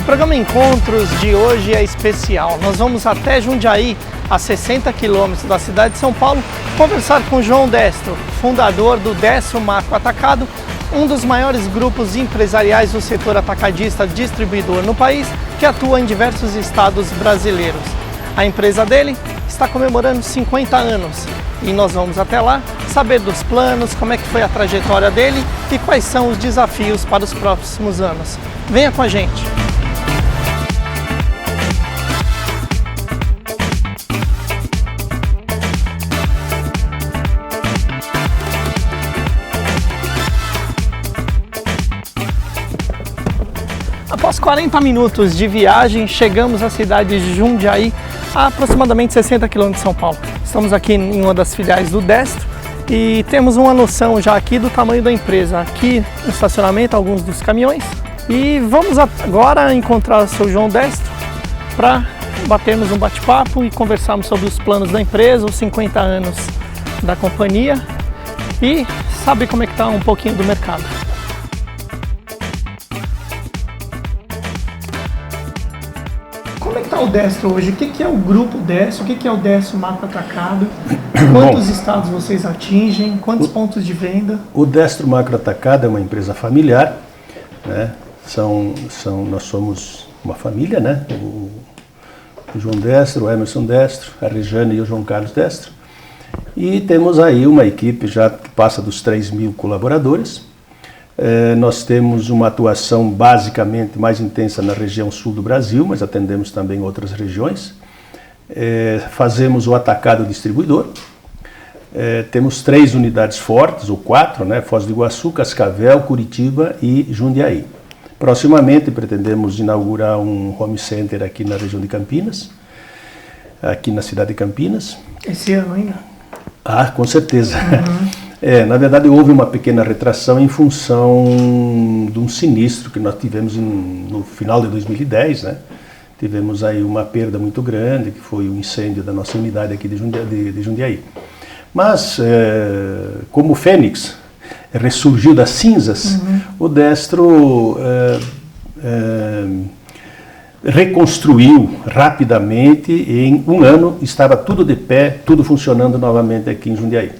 programa Encontros de hoje é especial. Nós vamos até Jundiaí, a 60 quilômetros da cidade de São Paulo, conversar com João Destro, fundador do Destro Macro Atacado, um dos maiores grupos empresariais do setor atacadista distribuidor no país, que atua em diversos estados brasileiros. A empresa dele está comemorando 50 anos e nós vamos até lá saber dos planos, como é que foi a trajetória dele e quais são os desafios para os próximos anos. Venha com a gente! Após 40 minutos de viagem, chegamos à cidade de Jundiaí, a aproximadamente 60 km de São Paulo. Estamos aqui em uma das filiais do Destro e temos uma noção já aqui do tamanho da empresa. Aqui no estacionamento, alguns dos caminhões. E vamos agora encontrar o seu João Destro para batermos um bate-papo e conversarmos sobre os planos da empresa, os 50 anos da companhia e saber como é que está um pouquinho do mercado. Como é que está o Destro hoje? O que é o grupo Destro? O que é o Destro Macro Atacado? Quantos estados vocês atingem? Quantos pontos de venda? O Destro Macro Atacado é uma empresa familiar, né? Nós somos uma família, né? O João Destro, o Emerson Destro, a Rejane e o João Carlos Destro. E temos aí uma equipe já que passa dos 3.000 colaboradores. Nós temos uma atuação basicamente mais intensa na região sul do Brasil, mas atendemos também outras regiões. Fazemos o atacado distribuidor. Temos 3 unidades fortes, ou 4, né? Foz do Iguaçu, Cascavel, Curitiba e Jundiaí. Proximamente pretendemos inaugurar um home center aqui na região de Campinas, aqui na cidade de Campinas. Esse ano ainda? Ah, com certeza. Uhum. Na verdade houve uma pequena retração em função de um sinistro que nós tivemos no final de 2010, né? Tivemos aí uma perda muito grande, que foi o incêndio da nossa unidade aqui de Jundiaí. Mas, como o Fênix ressurgiu das cinzas, o Destro reconstruiu rapidamente e em um ano estava tudo de pé, tudo funcionando novamente aqui em Jundiaí.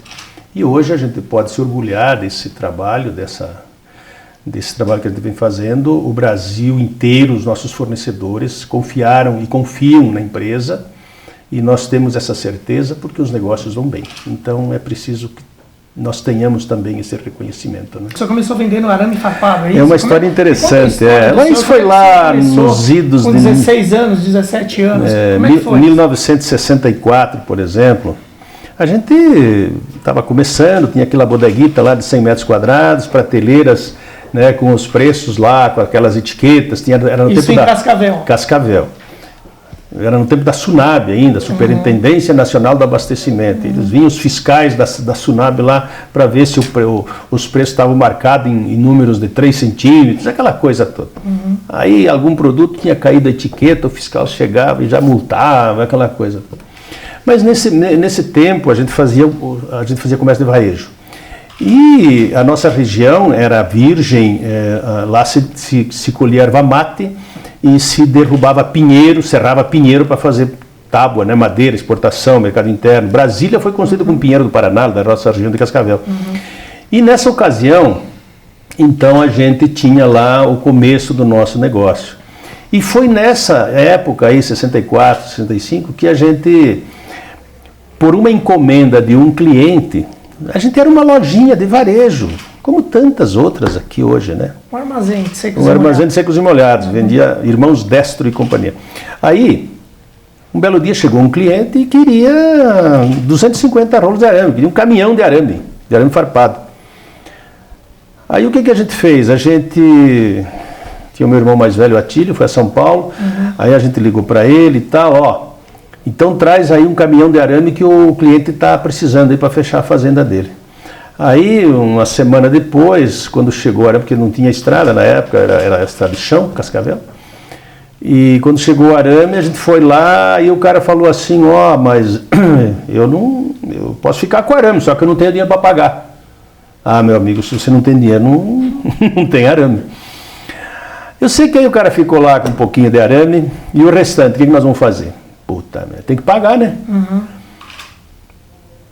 E hoje a gente pode se orgulhar desse trabalho, desse trabalho que a gente vem fazendo. O Brasil inteiro, os nossos fornecedores confiaram e confiam na empresa e nós temos essa certeza porque os negócios vão bem. Então é preciso que nós tenhamos também esse reconhecimento, né? O senhor começou vendendo arame farpado, é isso? É uma história interessante. Isso foi lá nos idos com 16 anos, 17 anos. Como é que foi? 1964, por exemplo. A gente estava começando, tinha aquela bodeguita lá de 100 metros quadrados, prateleiras, né, com os preços lá, com aquelas etiquetas. Era no Isso tempo em Cascavel? Cascavel. Era no tempo da SUNAB ainda, Superintendência Nacional do Abastecimento. Eles vinham os fiscais da SUNAB lá para ver se os preços estavam marcados em números de 3 centímetros, aquela coisa toda. Aí algum produto tinha caído a etiqueta, o fiscal chegava e já multava, aquela coisa toda. Mas nesse tempo a gente fazia comércio de varejo. E a nossa região era virgem, lá se colhia erva mate e se derrubava pinheiro, serrava pinheiro para fazer tábua, né, madeira, exportação, mercado interno. Brasília foi construída com pinheiro do Paraná, da nossa região de Cascavel. E nessa ocasião, então a gente tinha lá o começo do nosso negócio. E foi nessa época aí, 64, 65, que a gente, por uma encomenda de um cliente, a gente era uma lojinha de varejo, como tantas outras aqui hoje, né? Um armazém de secos e molhados. Um armazém de secos e molhados, vendia Irmãos Destro e companhia. Aí, um belo dia chegou um cliente e queria 250 rolos de arame, queria um caminhão de arame farpado. Aí o que a gente fez? A gente tinha o meu irmão mais velho, Atílio, foi a São Paulo, aí a gente ligou para ele e tal, então traz aí um caminhão de arame que o cliente está precisando aí para fechar a fazenda dele. Aí, uma semana depois, quando chegou, porque não tinha estrada na época, era estrada de chão, Cascavel, e quando chegou o arame, a gente foi lá e o cara falou assim, mas eu posso ficar com o arame, só que eu não tenho dinheiro para pagar. Ah, meu amigo, se você não tem dinheiro, não tem arame. Eu sei que aí o cara ficou lá com um pouquinho de arame e o restante, o que nós vamos fazer? Puta merda, tem que pagar, né?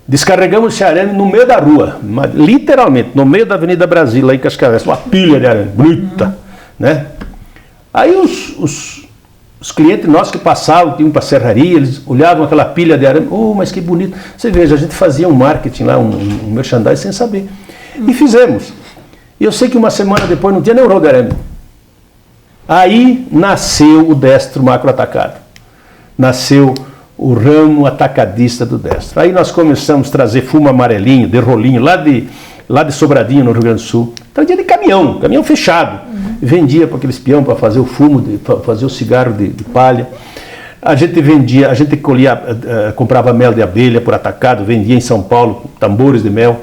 Descarregamos esse arame no meio da rua, literalmente, no meio da Avenida Brasil, lá em Cascavel, uma pilha de arame, bonita, né? Aí os clientes nossos que passavam, que iam para a serraria, eles olhavam aquela pilha de arame, mas que bonito. Você veja, a gente fazia um marketing lá, um merchandising sem saber. E fizemos. E eu sei que uma semana depois não tinha nem um rolo de arame. Aí nasceu o Destro Macro Atacado. Nasceu o ramo atacadista do Destro. Aí nós começamos a trazer fumo amarelinho, de rolinho, lá de Sobradinho, no Rio Grande do Sul. Trazia de caminhão fechado. Vendia para aqueles peão para fazer o fumo, para fazer o cigarro de palha. A gente vendia, a gente colhia, comprava mel de abelha por atacado, vendia em São Paulo, tambores de mel.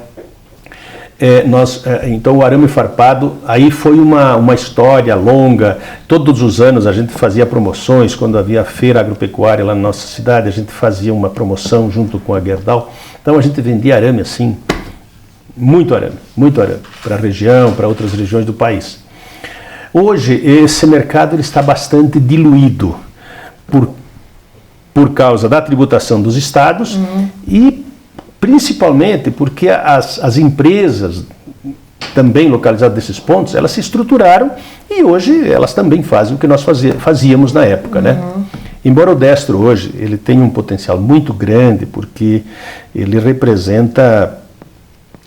Então o arame farpado, aí foi uma história longa. Todos os anos a gente fazia promoções, quando havia feira agropecuária lá na nossa cidade, a gente fazia uma promoção junto com a Gerdau. Então a gente vendia arame assim, muito arame, para a região, para outras regiões do país. Hoje esse mercado ele está bastante diluído por causa da tributação dos estados e principalmente porque as empresas também localizadas nesses pontos, elas se estruturaram e hoje elas também fazem o que nós fazíamos na época, né? Embora o Destro hoje ele tenha um potencial muito grande, porque ele representa,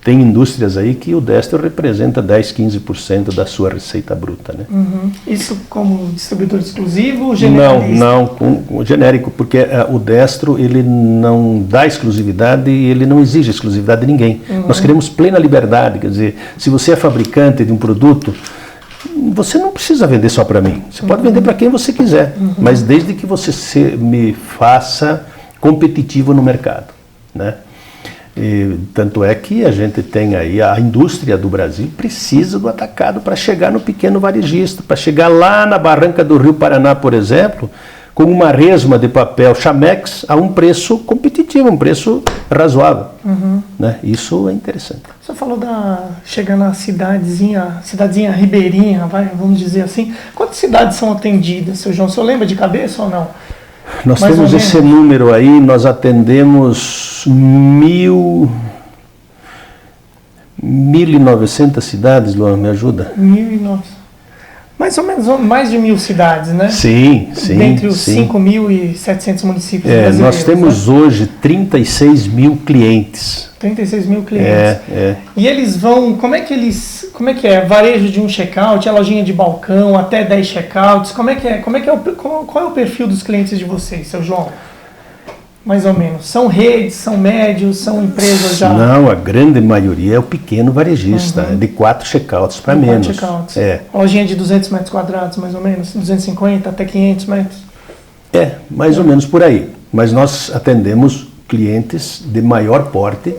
tem indústrias aí que o Destro representa 10, 15% da sua receita bruta, né? Isso como distribuidor exclusivo, generalista? Não, com genérico, porque o Destro ele não dá exclusividade e ele não exige exclusividade de ninguém. Nós queremos plena liberdade, quer dizer, se você é fabricante de um produto, você não precisa vender só para mim, você pode vender para quem você quiser, mas desde que você me faça competitivo no mercado, né? E, tanto é que a gente tem aí, a indústria do Brasil precisa do atacado para chegar no pequeno varejista, para chegar lá na barranca do Rio Paraná, por exemplo, com uma resma de papel Chamex a um preço competitivo, um preço razoável. Né? Isso é interessante. Você falou chegar na cidadezinha ribeirinha, vamos dizer assim. Quantas cidades são atendidas, seu João? O senhor lembra de cabeça ou não? Nós temos esse número aí, nós atendemos 1.900 cidades, Luan, me ajuda? 1.900. Mais ou menos, mais de 1.000 cidades, né? Sim. Dentre os 5.700 municípios brasileiros. Nós temos hoje 36 mil clientes. 36 mil clientes. E eles vão, como é que é? Varejo de um check-out, a lojinha de balcão, até 10 check-outs, qual é o perfil dos clientes de vocês, seu João? Mais ou menos. São redes, são médios, são empresas já? Não, a grande maioria é o pequeno varejista, de 4 check-outs para menos. 4 check-outs. Lojinha de 200 metros quadrados, mais ou menos, 250 até 500 metros? Mais ou menos por aí. Mas nós atendemos clientes de maior porte,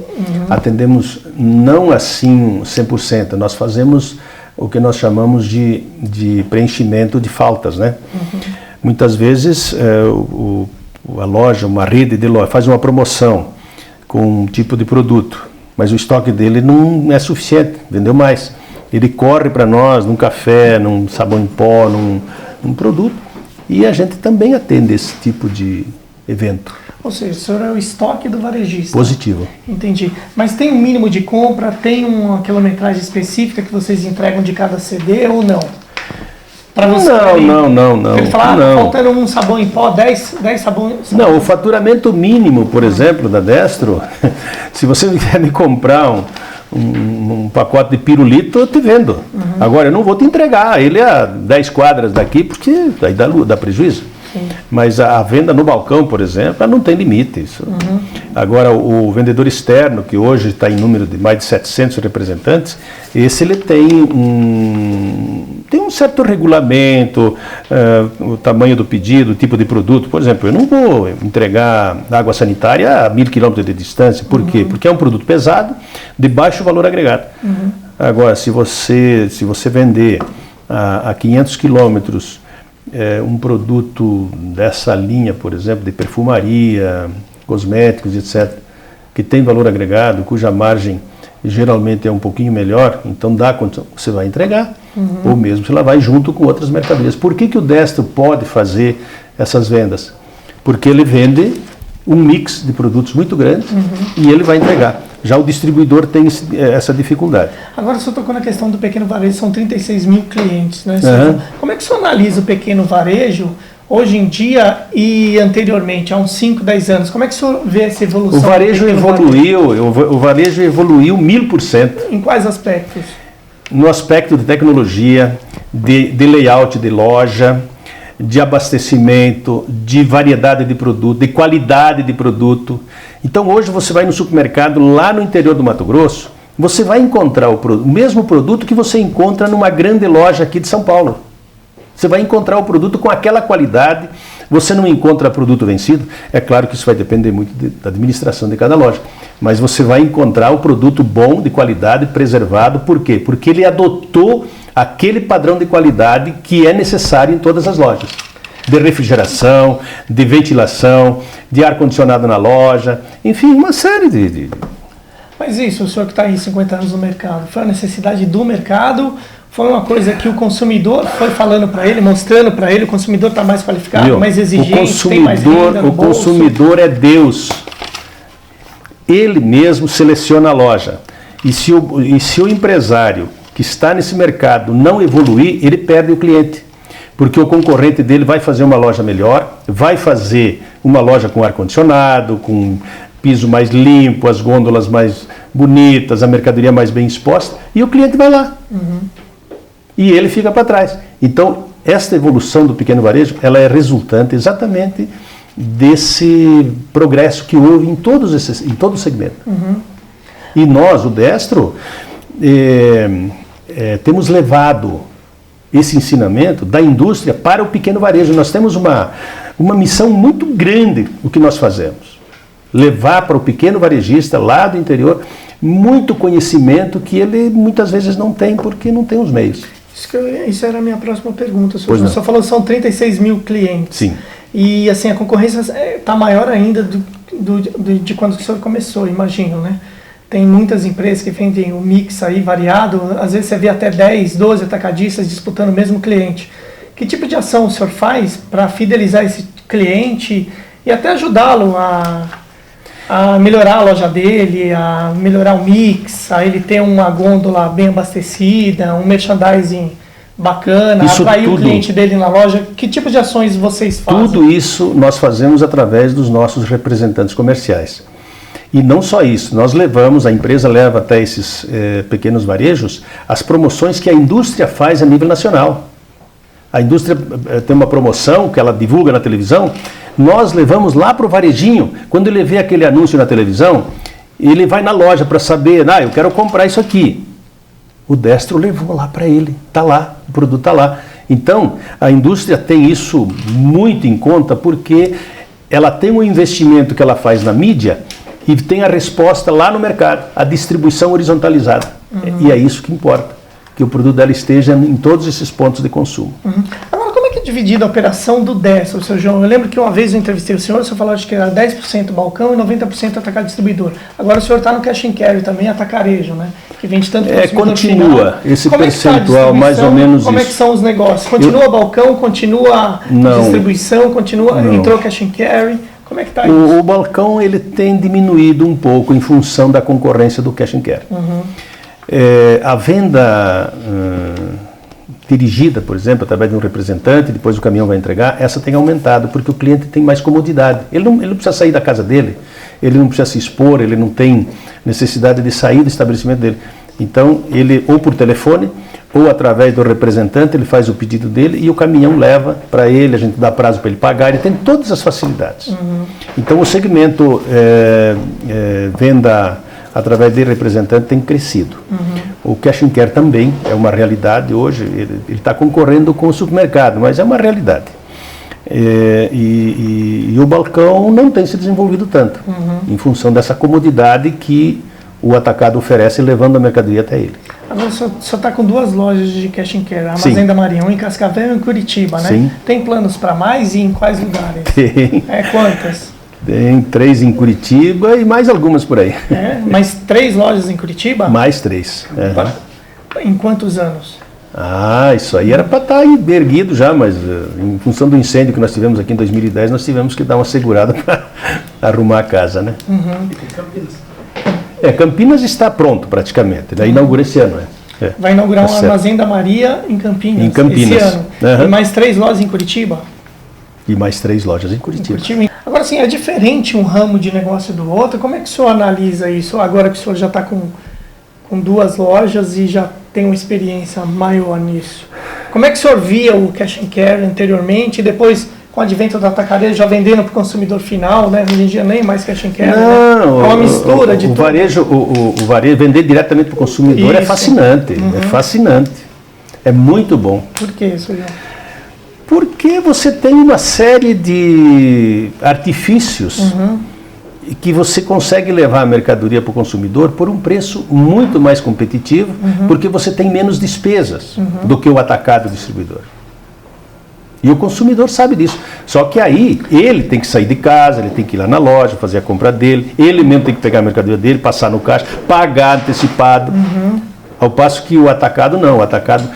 atendemos não assim 100%, nós fazemos o que nós chamamos de preenchimento de faltas, né? Muitas vezes a loja, uma rede de loja, faz uma promoção com um tipo de produto, mas o estoque dele não é suficiente, vendeu mais. Ele corre para nós num café, num sabão em pó, num produto, e a gente também atende esse tipo de evento. Ou seja, o senhor é o estoque do varejista. Positivo. Entendi. Mas tem um mínimo de compra, tem uma quilometragem específica que vocês entregam de cada CD ou não? Não. Ele fala, faltando um sabão em pó, 10 sabões. Não, o faturamento mínimo, por exemplo, da Destro, se você quer me comprar um pacote de pirulito, eu te vendo. Agora, eu não vou te entregar ele a 10 quadras daqui, porque aí dá prejuízo. Mas a venda no balcão, por exemplo, ela não tem limite. Isso. Agora, o vendedor externo, que hoje está em número de mais de 700 representantes, esse ele tem um certo regulamento, o tamanho do pedido, o tipo de produto. Por exemplo, eu não vou entregar água sanitária a 1.000 quilômetros de distância. Por quê? Porque é um produto pesado, de baixo valor agregado. Agora, se você vender a 500 quilômetros um produto dessa linha, por exemplo, de perfumaria, cosméticos, etc., que tem valor agregado, cuja margem geralmente é um pouquinho melhor, então dá condição, você vai entregar, ou mesmo se ela vai junto com outras mercadorias. Por que o Destro pode fazer essas vendas? Porque ele vende um mix de produtos muito grande e ele vai entregar. Já o distribuidor tem essa dificuldade. Agora, o senhor tocou na questão do pequeno varejo, são 36 mil clientes, né? Como é que o senhor analisa o pequeno varejo hoje em dia e anteriormente, há uns 5, 10 anos? Como é que o senhor vê essa evolução? O varejo evoluiu 1000%. Em quais aspectos? No aspecto de tecnologia, de layout de loja, de abastecimento, de variedade de produto, de qualidade de produto. Então hoje você vai no supermercado lá no interior do Mato Grosso, você vai encontrar o mesmo produto que você encontra numa grande loja aqui de São Paulo. Você vai encontrar o produto com aquela qualidade, você não encontra produto vencido. É claro que isso vai depender muito da administração de cada loja, mas você vai encontrar o produto bom, de qualidade, preservado. Por quê? Porque ele adotou aquele padrão de qualidade que é necessário em todas as lojas. De refrigeração, de ventilação, de ar-condicionado na loja, enfim, uma série de... Mas isso, o senhor que está aí 50 anos no mercado, foi a necessidade do mercado? Foi uma coisa que o consumidor foi falando para ele, mostrando para ele, o consumidor está mais qualificado, mais exigente, tem mais renda no bolso? O consumidor é Deus. Ele mesmo seleciona a loja. E se o empresário que está nesse mercado não evoluir, ele perde o cliente. Porque o concorrente dele vai fazer uma loja melhor, vai fazer uma loja com ar-condicionado, com piso mais limpo, as gôndolas mais bonitas, a mercadoria mais bem exposta, e o cliente vai lá. E ele fica para trás. Então, esta evolução do pequeno varejo, ela é resultante exatamente desse progresso que houve em todo o segmento. E nós, o Destro, temos levado esse ensinamento da indústria para o pequeno varejo. Nós temos uma missão muito grande o que nós fazemos. Levar para o pequeno varejista lá do interior muito conhecimento que ele muitas vezes não tem porque não tem os meios. Isso era a minha próxima pergunta. O senhor falou que são 36 mil clientes. Sim. E assim, a concorrência está maior ainda de quando o senhor começou, imagino, né? Tem muitas empresas que vendem o mix aí variado, às vezes você vê até 10, 12 atacadistas disputando o mesmo cliente. Que tipo de ação o senhor faz para fidelizar esse cliente e até ajudá-lo a melhorar a loja dele, a melhorar o mix, a ele ter uma gôndola bem abastecida, um merchandising bacana, atrair o cliente dele na loja? Que tipo de ações vocês fazem? Tudo isso nós fazemos através dos nossos representantes comerciais. E não só isso, a empresa leva até esses pequenos varejos as promoções que a indústria faz a nível nacional. A indústria tem uma promoção que ela divulga na televisão, nós levamos lá para o varejinho. Quando ele vê aquele anúncio na televisão, ele vai na loja para saber, eu quero comprar isso aqui. O Destro levou lá para ele, está lá, o produto está lá. Então, a indústria tem isso muito em conta porque ela tem um investimento que ela faz na mídia e tem a resposta lá no mercado, a distribuição horizontalizada. E é isso que importa, que o produto dela esteja em todos esses pontos de consumo. Agora, como é que é dividida a operação do Destro, seu João? Eu lembro que uma vez eu entrevistei o senhor falou que era 10% balcão e 90% atacado distribuidor. Agora o senhor está no cash and carry também, atacarejo, né? Que vende tanto continua final. Esse percentual, mais ou menos como isso. É que são os negócios? Continua balcão, continua distribuição, entrou cash and carry? Como é que está isso? O balcão ele tem diminuído um pouco em função da concorrência do cash and carry. A venda dirigida, por exemplo, através de um representante, depois o caminhão vai entregar, essa tem aumentado, porque o cliente tem mais comodidade. Ele não precisa sair da casa dele, ele não precisa se expor, ele não tem necessidade de sair do estabelecimento dele. Então, ele ou por telefone, ou através do representante, ele faz o pedido dele e o caminhão leva para ele, a gente dá prazo para ele pagar, ele tem todas as facilidades. Então, o segmento venda através de representante tem crescido. O cash and carry também é uma realidade hoje, ele está concorrendo com o supermercado, mas é uma realidade. E o balcão não tem se desenvolvido tanto, em função dessa comodidade que o atacado oferece, levando a mercadoria até ele. Agora, o senhor está com 2 lojas de cash and carry, a Armazém da Marinha, um em Cascavel e um em Curitiba, né? Sim. Tem planos para mais e em quais lugares? Tem. Quantas? Tem 3 em Curitiba e mais algumas por aí. Mais 3 lojas em Curitiba? Mais 3. Em quantos anos? Isso aí era para estar aí erguido já, mas em função do incêndio que nós tivemos aqui em 2010, nós tivemos que dar uma segurada para arrumar a casa, né? E tem Campinas. Campinas está pronto praticamente, né? Inaugura esse ano, Vai inaugurar um Armazém da Maria em Campinas. Em Campinas. Esse ano. E mais 3 lojas em Curitiba? E mais 3 lojas em Curitiba. Agora, assim, é diferente um ramo de negócio do outro. Como é que o senhor analisa isso, agora que o senhor já está com 2 lojas e já tem uma experiência maior nisso? Como é que o senhor via o Cash and Carry anteriormente e depois, com o advento do atacarejo, já vendendo para o consumidor final, né? Hoje em dia nem mais Cash and Carry, né? É uma mistura de tudo. O varejo, vender diretamente para o consumidor é fascinante, é fascinante. É muito bom. Por que, senhor João? Porque você tem uma série de artifícios que você consegue levar a mercadoria para o consumidor por um preço muito mais competitivo, porque você tem menos despesas do que o atacado distribuidor. E o consumidor sabe disso. Só que aí ele tem que sair de casa, ele tem que ir lá na loja, fazer a compra dele, ele mesmo tem que pegar a mercadoria dele, passar no caixa, pagar antecipado. Ao passo que o atacado não, o atacado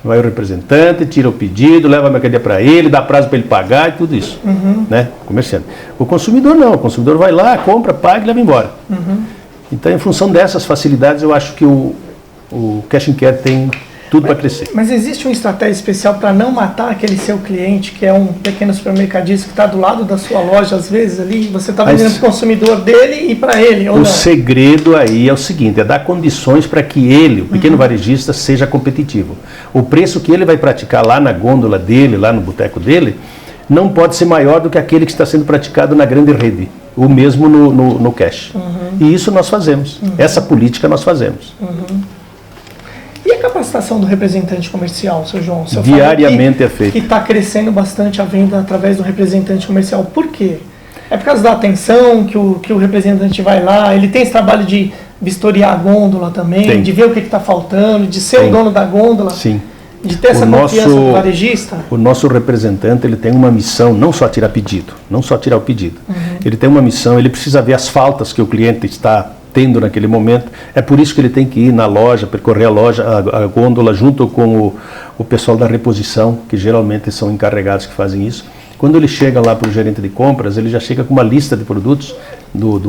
vai o representante, tira o pedido, leva a mercadoria para ele, dá prazo para ele pagar e tudo isso, né? Comerciante. O consumidor não, o consumidor vai lá, compra, paga e leva embora. Então, em função dessas facilidades, eu acho que o Cash and Carry tem tudo para crescer. Mas existe uma estratégia especial para não matar aquele seu cliente, que é um pequeno supermercadista que está do lado da sua loja, às vezes ali, você está vendendo para o consumidor dele e para ele, ou não? O segredo aí é o seguinte, é dar condições para que ele, o pequeno varejista, seja competitivo. O preço que ele vai praticar lá na gôndola dele, lá no boteco dele, não pode ser maior do que aquele que está sendo praticado na grande rede, ou mesmo no cash. E isso nós fazemos, essa política nós fazemos. E a capacitação do representante comercial, seu João? Diariamente é feito. Que está crescendo bastante a venda através do representante comercial. Por quê? É por causa da atenção que o representante vai lá, ele tem esse trabalho de vistoriar a gôndola também, de ver o que está faltando, de ser o dono da gôndola, de ter essa confiança do varejista? O nosso representante, ele tem uma missão, não só tirar pedido, não só tirar o pedido. Ele tem uma missão, ele precisa ver as faltas que o cliente está tendo naquele momento. É por isso que ele tem que ir na loja, percorrer a loja, a gôndola, junto com o pessoal da reposição, que geralmente são encarregados que fazem isso. Quando ele chega lá para o gerente de compras, ele já chega com uma lista de produtos do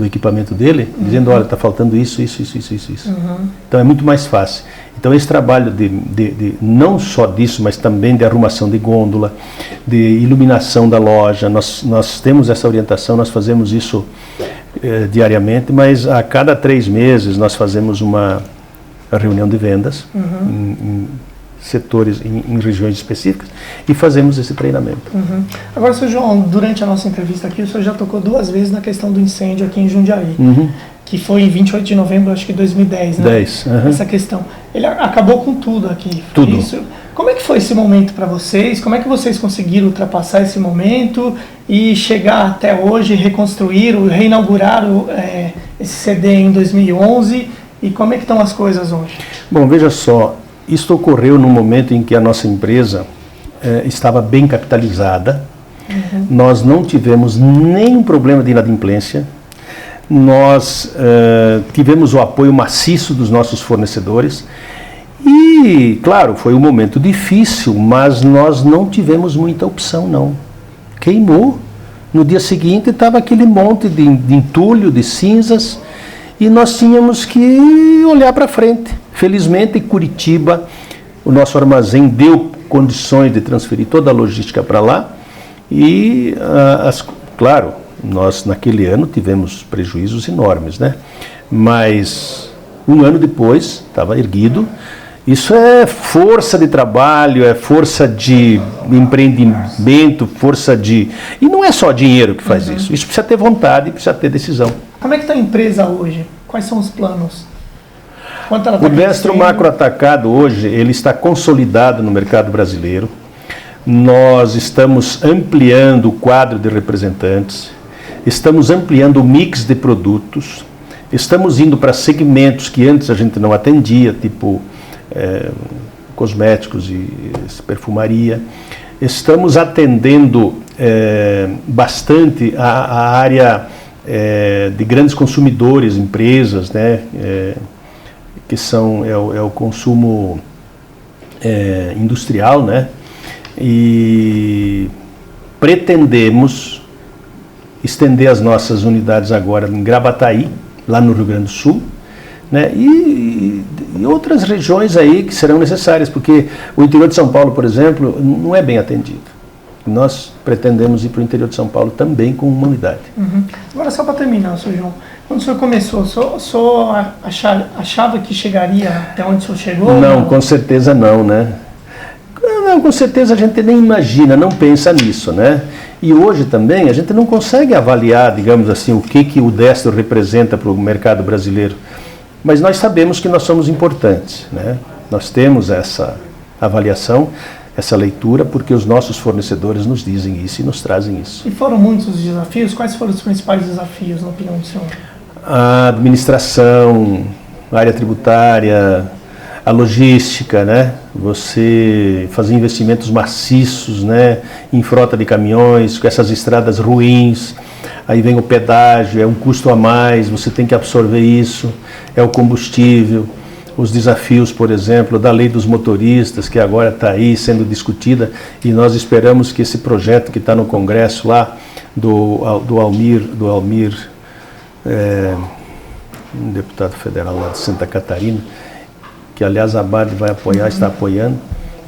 equipamento dele, dizendo, olha, está faltando isso. Então é muito mais fácil. Então esse trabalho de não só disso, mas também de arrumação de gôndola, de iluminação da loja, nós temos essa orientação, nós fazemos isso diariamente, mas a cada 3 meses nós fazemos uma reunião de vendas em setores, em regiões específicas, e fazemos esse treinamento. Agora, senhor João, durante a nossa entrevista aqui, o senhor já tocou 2 vezes na questão do incêndio aqui em Jundiaí, que foi em 28 de novembro, acho que 2010, né? Essa questão. Ele acabou com tudo aqui. Tudo. Isso. Como é que foi esse momento para vocês? Como é que vocês conseguiram ultrapassar esse momento e chegar até hoje, reconstruir, reinaugurar esse CD em 2011? E como é que estão as coisas hoje? Bom, veja só, isso ocorreu no momento em que a nossa empresa estava bem capitalizada. Nós não tivemos nenhum problema de inadimplência. Nós tivemos o apoio maciço dos nossos fornecedores. E, claro, foi um momento difícil, mas nós não tivemos muita opção, não. Queimou. No dia seguinte estava aquele monte de entulho, de cinzas, e nós tínhamos que olhar para frente. Felizmente, em Curitiba, o nosso armazém deu condições de transferir toda a logística para lá. E, claro, nós naquele ano tivemos prejuízos enormes, né? Mas um ano depois estava erguido. Isso é força de trabalho, é força de empreendimento, força de... E não é só dinheiro que faz isso. Isso precisa ter vontade, precisa ter decisão. Como é que está a empresa hoje? Quais são os planos? Quanto ela tá o Destro Macro Atacado hoje, ele está consolidado no mercado brasileiro. Nós estamos ampliando o quadro de representantes, estamos ampliando o mix de produtos, estamos indo para segmentos que antes a gente não atendia, tipo cosméticos e perfumaria. estamos atendendo bastante a área de grandes consumidores, empresas, né, que são o consumo industrial, né, e pretendemos estender as nossas unidades agora em Gravataí, lá no Rio Grande do Sul, né, e outras regiões aí que serão necessárias, porque o interior de São Paulo, por exemplo, não é bem atendido. Nós pretendemos ir para o interior de São Paulo também com uma unidade. Uhum. Agora, só para terminar, Sr. João, quando o senhor começou, o senhor achava que chegaria até onde o senhor chegou? Não, com certeza não, né? Não, com certeza a gente nem imagina, não pensa nisso, né? E hoje também a gente não consegue avaliar, digamos assim, o que o Destro representa para o mercado brasileiro. Mas nós sabemos que nós somos importantes, né? Nós temos essa avaliação, essa leitura, porque os nossos fornecedores nos dizem isso e nos trazem isso. E foram muitos os desafios? Quais foram os principais desafios, na opinião do senhor? A administração, a área tributária, a logística, né? Você fazer investimentos maciços, né? Em frota de caminhões, com essas estradas ruins, aí vem o pedágio, é um custo a mais, você tem que absorver isso, é o combustível. Os desafios, por exemplo, da lei dos motoristas, que agora está aí sendo discutida, e nós esperamos que esse projeto que está no Congresso lá, do Almir, um deputado federal lá de Santa Catarina, que aliás a BARD vai apoiar, está apoiando,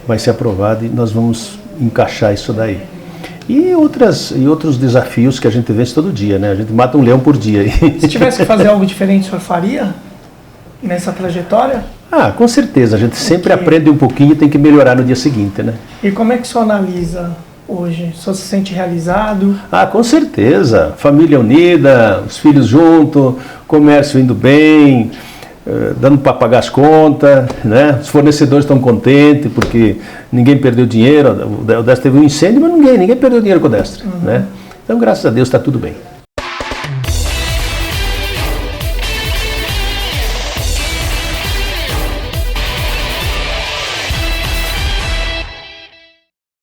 vai ser aprovado e nós vamos encaixar isso daí. E outros desafios que a gente vence todo dia, né? A gente mata um leão por dia. Se tivesse que fazer algo diferente, o senhor faria? Nessa trajetória? Ah, com certeza. A gente sempre aprende um pouquinho e tem que melhorar no dia seguinte, né? E como é que o senhor analisa hoje? O senhor se sente realizado? Ah, com certeza. Família unida, os filhos juntos, comércio indo bem, dando para pagar as contas, né? Os fornecedores estão contentes porque ninguém perdeu dinheiro. O Destro teve um incêndio, mas ninguém perdeu dinheiro com o Destro, né? Então, graças a Deus, está tudo bem.